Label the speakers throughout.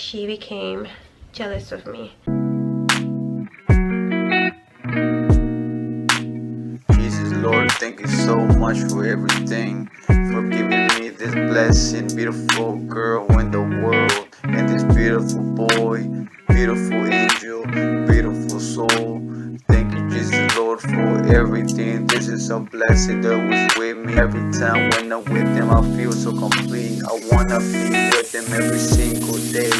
Speaker 1: she became jealous of me.
Speaker 2: Jesus, Lord, thank you so much for everything, for giving me this blessing, beautiful girl in the world, and this beautiful boy, beautiful angel, beautiful soul. Thank you, Jesus, Lord, for everything. This is a blessing that was with me every time. When I'm with them, I feel so complete. I wanna be with them every single day.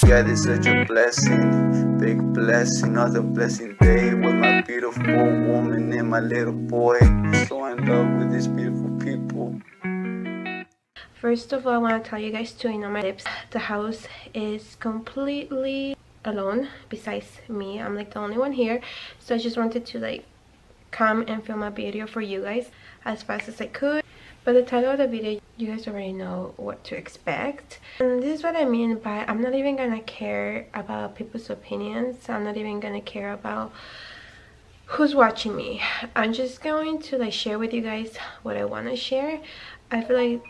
Speaker 2: God is such a blessing, big blessing, another blessing day with my beautiful woman and my little boy. I'm so in love with these beautiful people.
Speaker 1: First of all, I want to tell you guys to my lips. The house is completely alone besides me. I'm like the only one here, so I just wanted to like come and film a video for you guys as fast as I could. But the title of the video, you guys already know what to expect. And this is what I mean by I'm not even gonna care about people's opinions. I'm not even gonna care about who's watching me. I'm just going to like share with you guys what I want to share. I feel like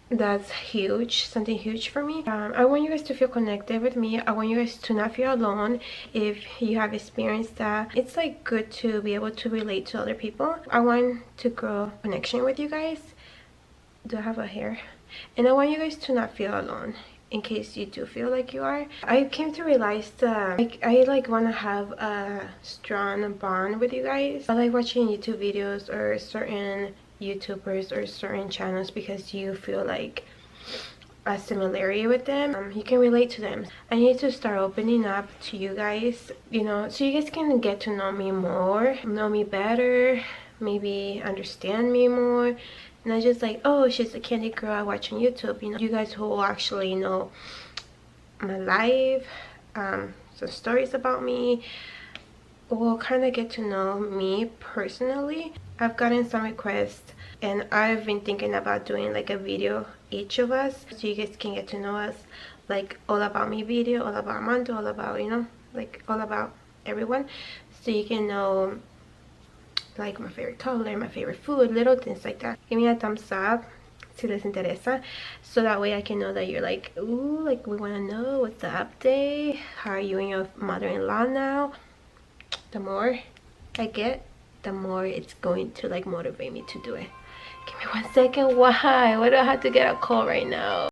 Speaker 1: that's huge, something huge for me. I want you guys to feel connected with me. I want you guys to not feel alone if you have experienced that. It's like good to be able to relate to other people. I want to grow connection with you guys. Do I have a hair? And I want you guys to not feel alone in case you do feel like you are. I came to realize that I like want to have a strong bond with you guys. I like watching YouTube videos or certain YouTubers or certain channels because you feel like a similarity with them. You can relate to them. I need to start opening up to you guys, you know, so you guys can get to know me more, know me better, maybe understand me more. Not just like, oh, she's a candy girl I watch on YouTube. You know, you guys who actually know my life, some stories about me, will kind of get to know me personally. I've gotten some requests and I've been thinking about doing like a video each of us so you guys can get to know us, like all about me video, all about Armando, all about, you know, like all about everyone, so you can know like my favorite color, my favorite food, little things like that. Give me a thumbs up si les interesa, so that way I can know that you're like, ooh, like we want to know what's the update, how are you and your mother-in-law now. The more I get, the more it's going to like motivate me to do it. Give me 1 second. Why do I have to get a call right now?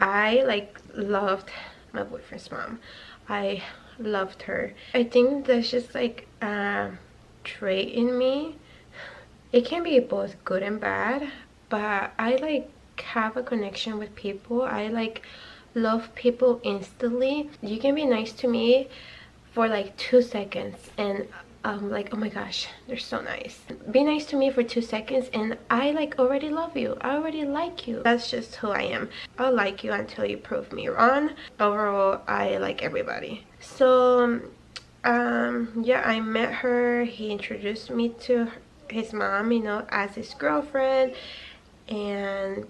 Speaker 1: I like loved my boyfriend's mom. I loved her. I think that's just like trait in me. It can be both good and bad, but I like have a connection with people. I like love people instantly. You can be nice to me for like 2 seconds and I'm like, oh my gosh, they're so nice. Be nice to me for 2 seconds and I like already love you. I already like you. That's just who I am. I'll like you until you prove me wrong. Overall, I like everybody. So yeah, I met her. He introduced me to his mom, you know, as his girlfriend, and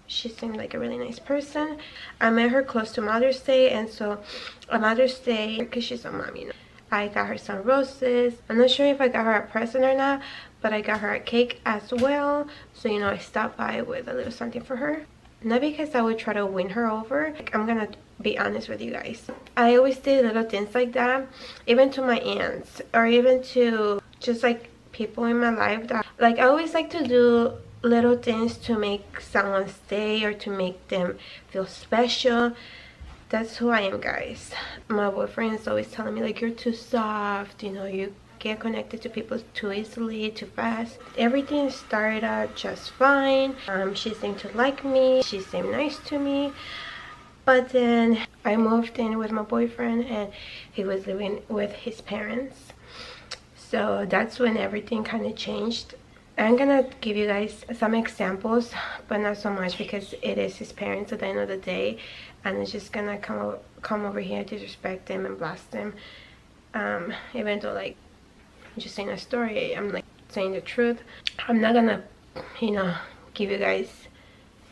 Speaker 1: she seemed like a really nice person. I met her close to Mother's Day, and so on Mother's Day, because she's a mom, you know, I got her some roses. I'm not sure if I got her a present or not, but I got her a cake as well. So, you know, I stopped by with a little something for her. Not because I would try to win her over. Like, I'm gonna be honest with you guys. I always did little things like that, even to my aunts, or even to just like people in my life that, like, I always like to do little things to make someone stay or to make them feel special. That's who I am, guys. My boyfriend is always telling me like, you're too soft, you know, you get connected to people too easily, too fast. Everything started out just fine. She seemed to like me, she seemed nice to me, but then I moved in with my boyfriend and he was living with his parents. So that's when everything kind of changed. I'm gonna give you guys some examples, but not so much because it is his parents at the end of the day, and it's just gonna come over here, disrespect them and blast them. Even though like I'm just saying a story, I'm like saying the truth. I'm not gonna, you know, give you guys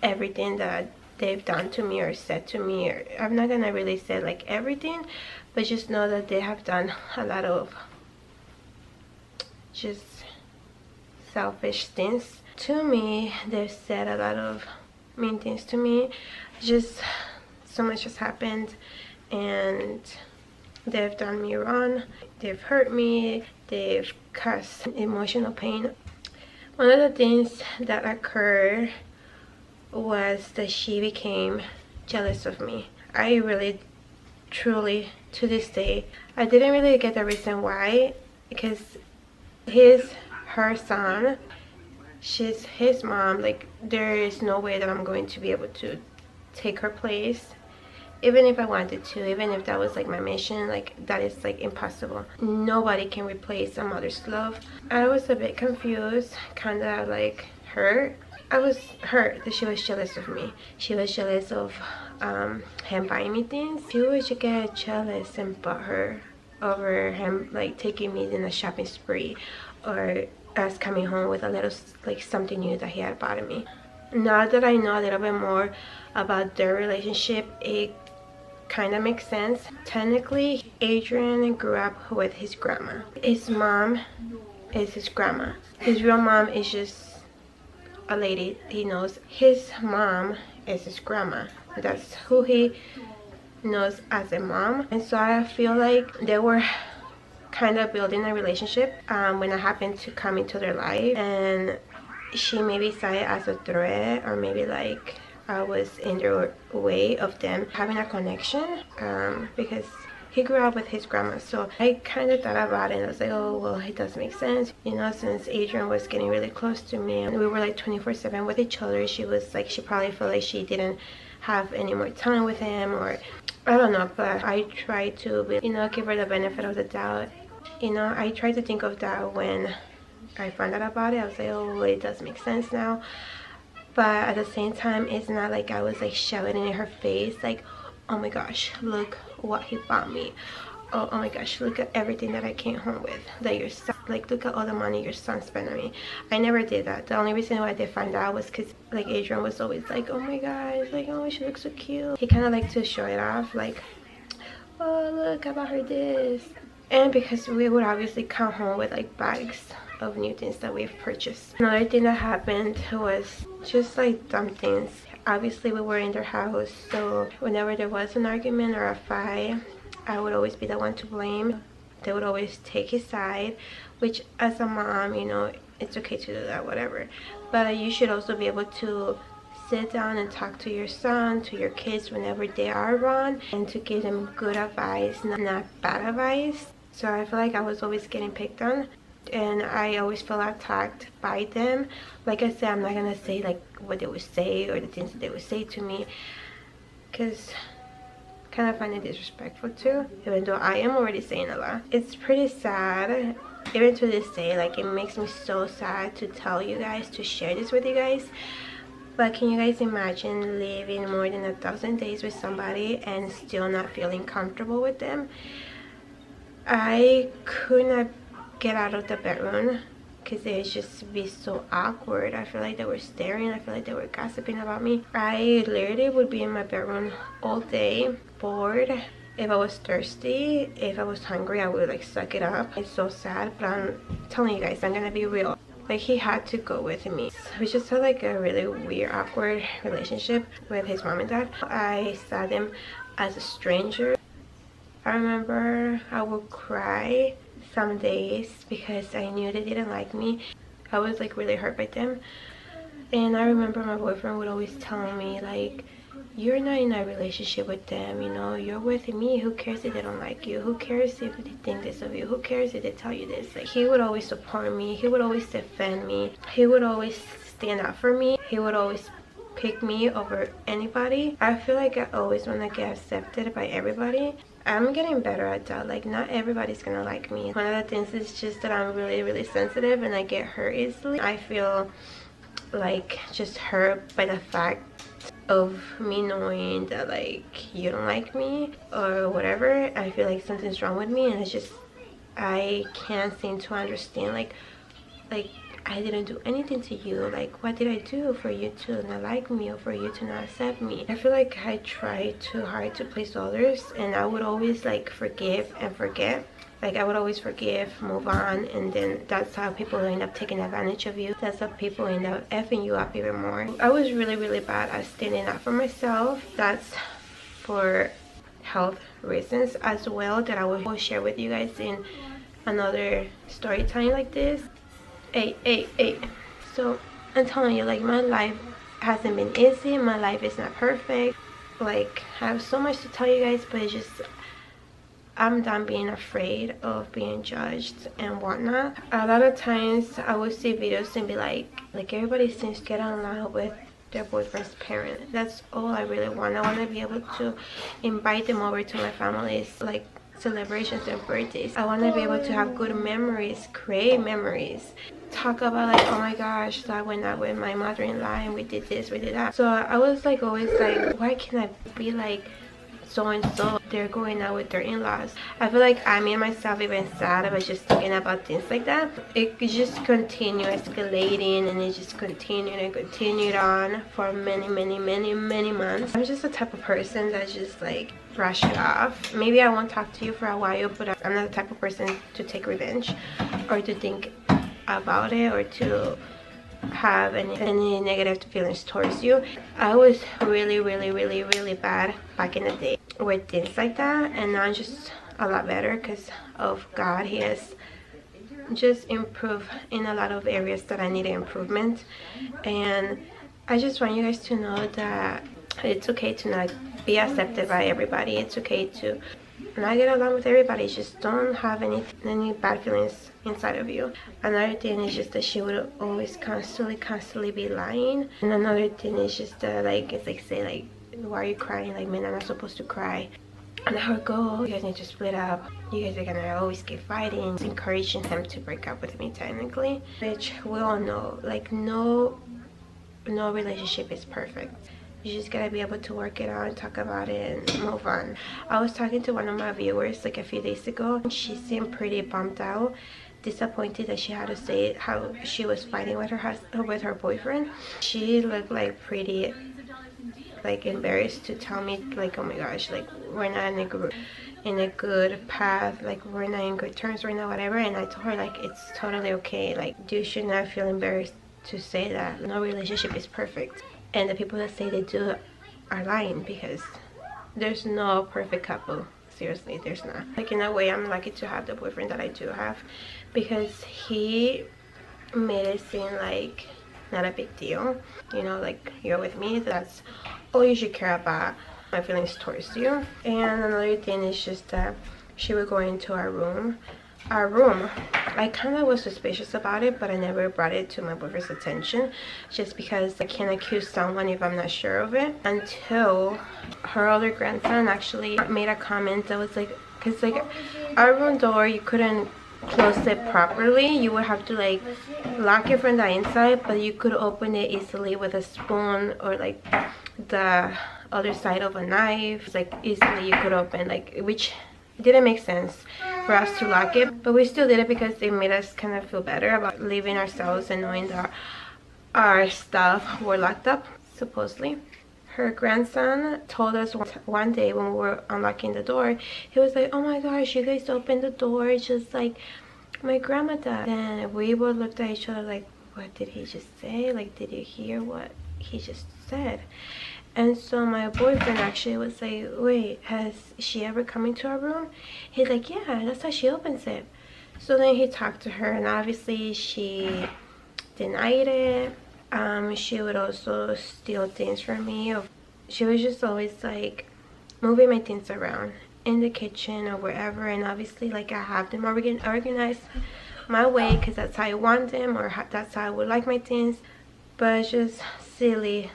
Speaker 1: everything that they've done to me or said to me, or I'm not gonna really say like everything, but just know that they have done a lot of just selfish things to me. They've said a lot of mean things to me, just so much has happened, and they've done me wrong, they've hurt me, they've caused emotional pain. One of the things that occurred was that she became jealous of me. I really, truly, to this day, I didn't really get the reason why, because her son, she's his mom. Like, there is no way that I'm going to be able to take her place, even if I wanted to, even if that was like my mission. Like, that is like impossible. Nobody can replace a mother's love. I was a bit confused, kind of like hurt. I was hurt that she was jealous of me. She was jealous of him buying me things. She would get jealous and butthurt over him like taking me in a shopping spree, or us coming home with a little like something new that he had bought me. Now that I know a little bit more about their relationship, it kind of makes sense. Technically, Adrian grew up with his grandma. His mom is his grandma. His real mom is just a lady he knows. His mom is his grandma. That's who he knows as a mom. And so I feel like they were kind of building a relationship when I happened to come into their life, and she maybe saw it as a threat, or maybe like I was in their way of them having a connection, because he grew up with his grandma. So I kind of thought about it, and I was like, oh well, it does make sense, you know, since Adrian was getting really close to me and we were like 24/7 with each other. She was like, she probably felt like she didn't have any more time with him, or I don't know. But I tried to, you know, give her the benefit of the doubt. You know, I tried to think of that when I found out about it. I was like, oh well, it does make sense now. But at the same time, it's not like I was like shouting in her face like, oh my gosh, look what he bought me. Oh my gosh, look at everything that I came home with, that your son, like, look at all the money your son spent on me. I never did that. The only reason why I did find out was because like Adrian was always like, oh my gosh, like, oh, she looks so cute. He kind of liked to show it off, like, oh look, I bought her this. And because we would obviously come home with like bags of new things that we've purchased. Another thing that happened was just like dumb things. Obviously we were in their house, so whenever there was an argument or a fight, I would always be the one to blame. They would always take his side, which as a mom, you know, it's okay to do that, whatever. But you should also be able to sit down and talk to your son, to your kids whenever they are wrong, and to give them good advice, not bad advice. So I feel like I was always getting picked on, and I always felt attacked by them. Like I said, I'm not gonna say like what they would say or the things that they would say to me, because I kind of find it disrespectful too, even though I am already saying a lot. It's pretty sad, even to this day. Like, it makes me so sad to tell you guys, to share this with you guys. But can you guys imagine living more than 1,000 days with somebody and still not feeling comfortable with them? I could not get out of the bedroom because it would just be so awkward. I feel like they were staring. I feel like they were gossiping about me. I literally would be in my bedroom all day, bored. If I was thirsty, if I was hungry, I would like suck it up. It's so sad, but I'm telling you guys, I'm gonna be real. Like, he had to go with me. We just had like a really weird, awkward relationship with his mom and dad. I saw them as a stranger. I remember I would cry some days because I knew they didn't like me. I was like really hurt by them. And I remember my boyfriend would always tell me like, you're not in a relationship with them, you know, you're with me. Who cares if they don't like you? Who cares if they think this of you? Who cares if they tell you this? Like, he would always support me. He would always defend me. He would always stand up for me. He would always pick me over anybody. I feel like I always want to get accepted by everybody. I'm getting better at that. Like, not everybody's gonna like me. One of the things is just that I'm really sensitive and I get hurt easily. I feel like just hurt by the fact of me knowing that like you don't like me or whatever. I feel like something's wrong with me, and it's just, I can't seem to understand like I didn't do anything to you. Like, what did I do for you to not like me or for you to not accept me? I feel like I try too hard to please others, and I would always like forgive and forget. Like, I would always forgive, move on, and then that's how people end up taking advantage of you. That's how people end up effing you up even more. I was really bad at standing up for myself. That's for health reasons as well, that I will share with you guys in another story time like this. Hey. So I'm telling you, like, my life hasn't been easy. My life is not perfect. Like, I have so much to tell you guys, but it's just, I'm done being afraid of being judged and whatnot. A lot of times I would see videos and be like everybody seems to get along with their boyfriend's parent. That's all I really want. I want to be able to invite them over to my family's like celebrations and birthdays. I want to be able to have good memories, create memories, talk about like, oh my gosh, so I went out with my mother-in-law and we did this, we did that. So I was like always like, why can't I be like so and so? They're going out with their in-laws. I feel like I made myself even sad about just thinking about things like that. It could just continue escalating, and it just continued and continued on for many months. I'm just the type of person that just like brush it off. Maybe I won't talk to you for a while, but I'm not the type of person to take revenge or to think about it or to have any negative feelings towards you. I was really bad back in the day with things like that, and now I'm just a lot better because of God. He has just improved in a lot of areas that I needed improvement, and I just want you guys to know that it's okay to not be accepted by everybody. It's okay to not get along with everybody. Just don't have any bad feelings inside of you. Another thing is just that she would always constantly be lying. And another thing is just that, like, it's like, say like, why are you crying? Like, men are not supposed to cry. And I would go, you guys need to split up, you guys are gonna always keep fighting, encouraging him to break up with me technically, which we all know, like, no relationship is perfect. You just gotta be able to work it out, talk about it, and move on. I was talking to one of my viewers like a few days ago, and she seemed pretty bummed out, disappointed that she had to say how she was fighting with her boyfriend. She looked like pretty like embarrassed to tell me like, oh my gosh, like, we're not in a good path, like, we're not in good terms right now, whatever. And I told her like, it's totally okay, like, you should not feel embarrassed to say that. No relationship is perfect, and the people that say they do are lying, because there's no perfect couple. Seriously, there's not. Like, in a way, I'm lucky to have the boyfriend that I do have, because he made it seem like not a big deal, you know, like, you're with me, that's all you should care about, my feelings towards you. And another thing is just that she would go into our room. I kind of was suspicious about it, but I never brought it to my boyfriend's attention, just because I can't accuse someone if I'm not sure of it, until her other grandson actually made a comment that was like, because like, our room door, you couldn't close it properly, you would have to like lock it from the inside, but you could open it easily with a spoon or like the other side of a knife. Like, easily you could open, like, which didn't make sense for us to lock it, but we still did it because it made us kind of feel better about leaving ourselves and knowing that our stuff were locked up, supposedly. Her grandson told us one day when we were unlocking the door, he was like, oh my gosh, you guys opened the door just like my grandma did. And we both looked at each other like, what did he just say? Like, did you hear what he just said? And so my boyfriend actually was like, wait, has she ever come into our room? He's like, yeah, that's how she opens it. So then he talked to her, and obviously she denied it. She would also steal things from me. She was just always like moving my things around in the kitchen or wherever, and obviously like I have them organized my way because that's how I want them, or that's how I would like my things. But it's just silly,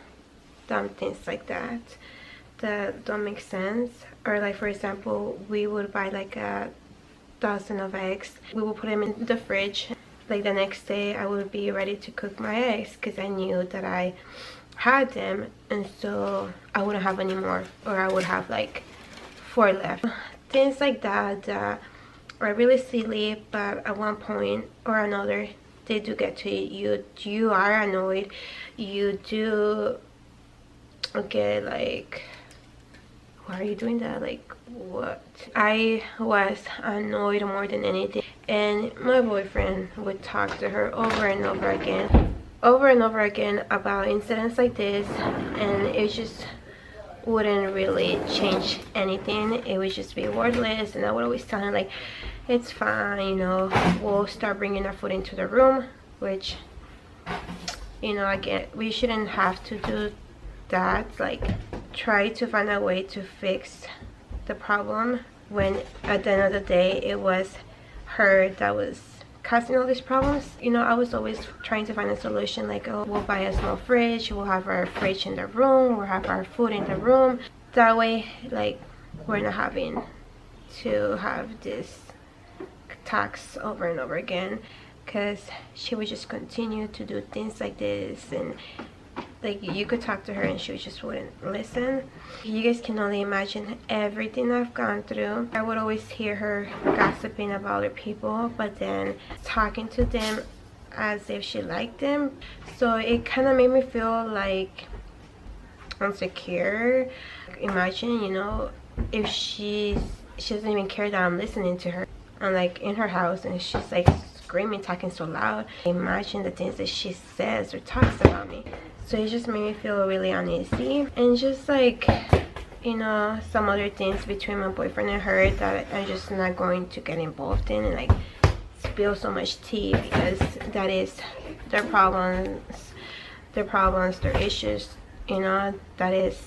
Speaker 1: dumb things like that don't make sense. Or like, for example, we would buy like 1,000 of eggs, we would put them in the fridge. Like, the next day I would be ready to cook my eggs because I knew that I had them, and so I wouldn't have any more, or I would have like 4 left. Things like that are really silly, but at one point or another they do get to you. You are annoyed, you do get like, why are you doing that? Like, what? I was annoyed more than anything, and my boyfriend would talk to her over and over again about incidents like this, and it just wouldn't really change anything. It would just be worthless, and I would always tell him like, it's fine, you know, we'll start bringing our food into the room, which, you know, again, we shouldn't have to do that. Like, try to find a way to fix the problem when at the end of the day it was her that was causing all these problems. You know, I was always trying to find a solution, like, oh, we'll buy a small fridge, we'll have our fridge in the room, we'll have our food in the room. That way, like, we're not having to have this talks over and over again, because she would just continue to do things like this, and like, you could talk to her and she just wouldn't listen. You guys can only imagine everything I've gone through. I would always hear her gossiping about other people, but then talking to them as if she liked them. So it kind of made me feel like insecure. Imagine, you know, if she doesn't even care that I'm listening to her. I'm like in her house and she's like screaming, talking so loud. Imagine the things that she says or talks about me. So it just made me feel really uneasy, and just like, you know, some other things between my boyfriend and her that I'm just not going to get involved in and like spill so much tea, because that is their problems, their issues, you know, that is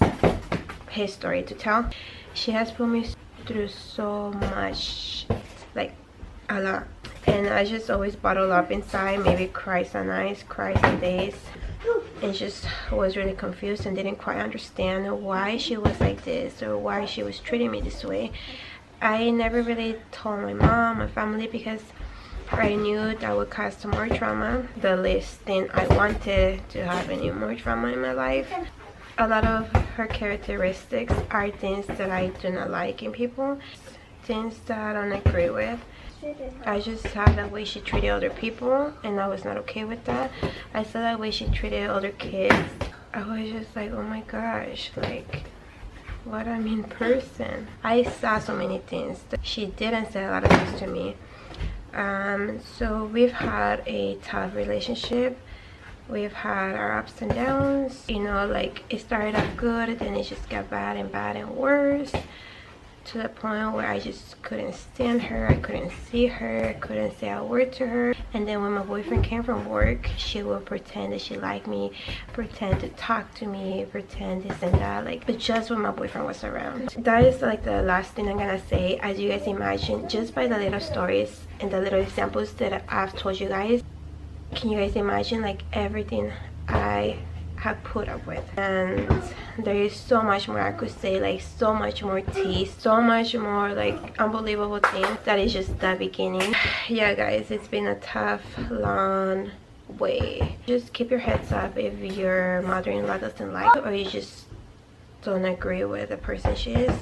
Speaker 1: his story to tell. She has put me through so much, like a lot, and I just always bottle up inside, maybe cry some nights, cry some days, and just was really confused and didn't quite understand why she was like this or why she was treating me this way. I never really told my mom, my family, because I knew that would cause some more trauma. The least thing I wanted to have any more trauma in my life. A lot of her characteristics are things that I do not like in people, things that I don't agree with. I just saw the way she treated other people, and I was not okay with that. I saw the way she treated other kids. I was just like, oh my gosh, like, what a mean person. I saw so many things. She didn't say a lot of things to me. So we've had a tough relationship. We've had our ups and downs. You know, like, it started off good, then it just got bad and worse, to the point where I just couldn't stand her. I couldn't see her, I couldn't say a word to her. And then when my boyfriend came from work, she would pretend that she liked me, pretend to talk to me, pretend this and that, like, but just when my boyfriend was around. That is like the last thing I'm gonna say. As you guys imagine, just by the little stories and the little examples that I've told you guys, can you guys imagine like everything I have put up with? And there is so much more I could say, like so much more tea, so much more like unbelievable things. That is just the beginning. Yeah guys, it's been a tough, long way. Just keep your heads up if your mother-in-law doesn't like you, or you just don't agree with the person she is.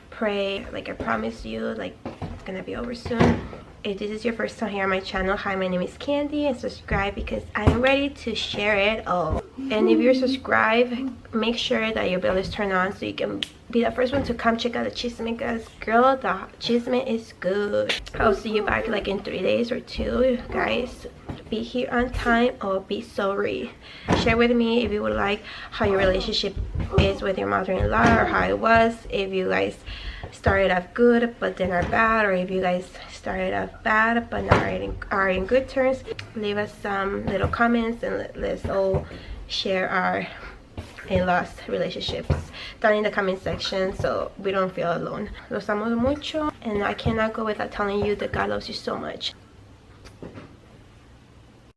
Speaker 1: Pray, like I promise you, like it's gonna be over soon. If this is your first time here on my channel, hi, my name is Candy, and subscribe because I'm ready to share it all. And if you're subscribed, make sure that your bell is turned on so you can be the first one to come check out the chisme, guys. Girl, the chisme is good. I'll see you back like in 3 days or 2, guys. Be here on time or be sorry. Share with me if you would like how your relationship is with your mother-in-law, or how it was, if you guys started off good but then are bad, or if you guys started off bad but now are in good terms. Leave us some little comments and let's all share our in-laws relationships down in the comment section so we don't feel alone. Los amo mucho, and I cannot go without telling you that God loves you so much.